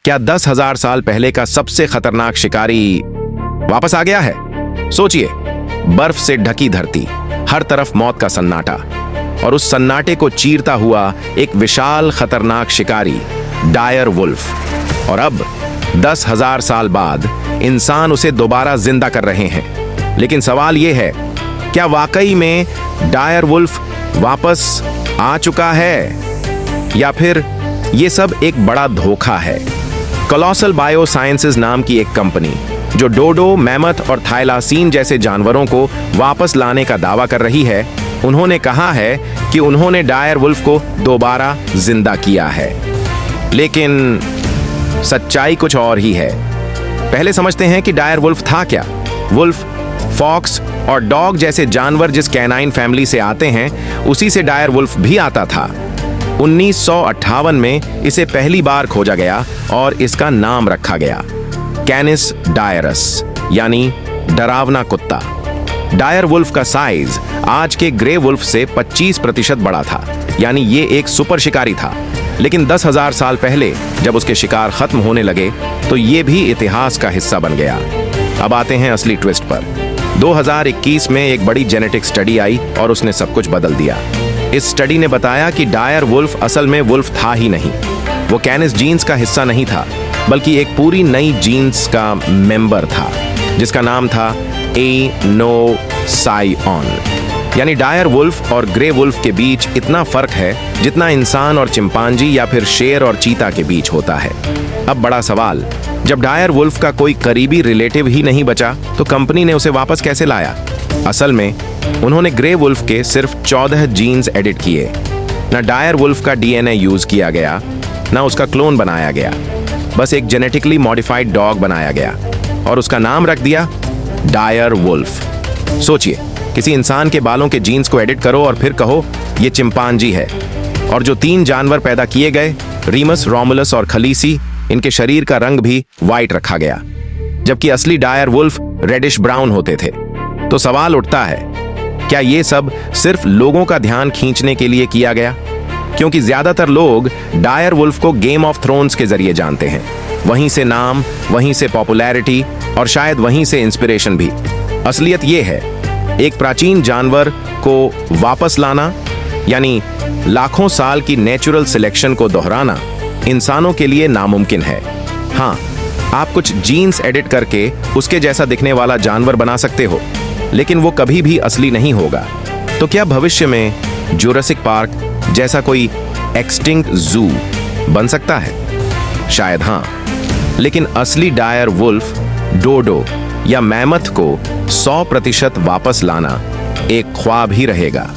क्या 10,000 साल पहले का सबसे खतरनाक शिकारी वापस आ गया है? सोचिए, बर्फ से ढकी धरती, हर तरफ मौत का सन्नाटा, और उस सन्नाटे को चीरता हुआ एक विशाल खतरनाक शिकारी, डायर वुल्फ। और अब 10,000 साल बाद इंसान उसे दोबारा जिंदा कर रहे हैं। लेकिन सवाल यह है, क्या वाकई में डायर वुल्फ वापस आ चुका है, या फिर यह सब एक बड़ा धोखा है? कोलोसल बायोसाइंसेज नाम की एक कंपनी जो डोडो, मैमथ और थाइलासीन जैसे जानवरों को वापस लाने का दावा कर रही है, उन्होंने कहा है कि उन्होंने डायर वुल्फ को दोबारा जिंदा किया है। लेकिन सच्चाई कुछ और ही है। पहले समझते हैं कि डायर वुल्फ था क्या। वुल्फ, फॉक्स और डॉग जैसे जानवर जिस कैनाइन फैमिली से आते हैं, उसी से डायर वुल्फ भी आता था। 1958 में इसे पहली बार खोजा गया और इसका नाम रखा गया कैनिस डायरस, यानी डरावना कुत्ता। डायर वुल्फ का साइज आज के ग्रे वुल्फ से 25% बड़ा था, यानी ये एक सुपर शिकारी था। लेकिन 10,000 साल पहले जब उसके शिकार खत्म होने लगे तो ये भी इतिहास का हिस्सा बन गया। अब आते हैं असली ट्विस्ट पर। 2021 में एक बड़ी जेनेटिक स्टडी आई और उसने सब कुछ बदल दिया। इस स्टडी ने बताया कि डायर वुल्फ असल में वुल्फ था ही नहीं। वो कैनिस जीन्स का हिस्सा नहीं था, बल्कि एक पूरी नई जीन्स का मेंबर था जिसका नाम था एनोसाइऑन। यानी डायर वुल्फ और ग्रे वुल्फ के बीच इतना फर्क है जितना इंसान और चिंपांजी या फिर शेर और चीता के बीच होता है। अब बड़ा सवाल, जब डायर वुल्फ का कोई करीबी रिलेटिव ही नहीं बचा तो कंपनी ने उसे वापस कैसे लाया? असल में उन्होंने ग्रे वुल्फ के सिर्फ 14 जीन्स एडिट किए। ना डायर वुल्फ का डीएनए यूज किया गया, ना उसका क्लोन बनाया गया। बस एक जेनेटिकली मॉडिफाइड डॉग बनाया गया और उसका नाम रख दिया डायर वुल्फ। सोचिए, किसी इंसान के बालों के जीन्स को एडिट करो और फिर कहो ये चिंपांजी है। और जो 3 जानवर पैदा किए गए, रीमस, रोमुलस और खलीसी, इनके शरीर का रंग भी वाइट रखा गया, जबकि असली डायर वुल्फ रेडिश ब्राउन होते थे। तो सवाल उठता है, क्या ये सब सिर्फ लोगों का ध्यान खींचने के लिए किया गया? क्योंकि ज्यादातर लोग डायर वुल्फ को गेम ऑफ थ्रोन्स के जरिए जानते हैं। वहीं से नाम, वहीं से पॉपुलैरिटी और शायद वहीं से इंस्पिरेशन भी। असलियत ये है, एक प्राचीन जानवर को वापस लाना, यानी लाखों साल की नेचुरल सिलेक्शन को दोहराना, इंसानों के लिए नामुमकिन है। हाँ, आप कुछ जीन्स एडिट करके उसके जैसा दिखने वाला जानवर बना सकते हो, लेकिन वो कभी भी असली नहीं होगा। तो क्या भविष्य में जुरासिक पार्क जैसा कोई एक्सटिंक्ट जू बन सकता है? शायद हाँ, लेकिन असली डायर वुल्फ, डोडो या मैमथ को 100% वापस लाना एक ख्वाब ही रहेगा।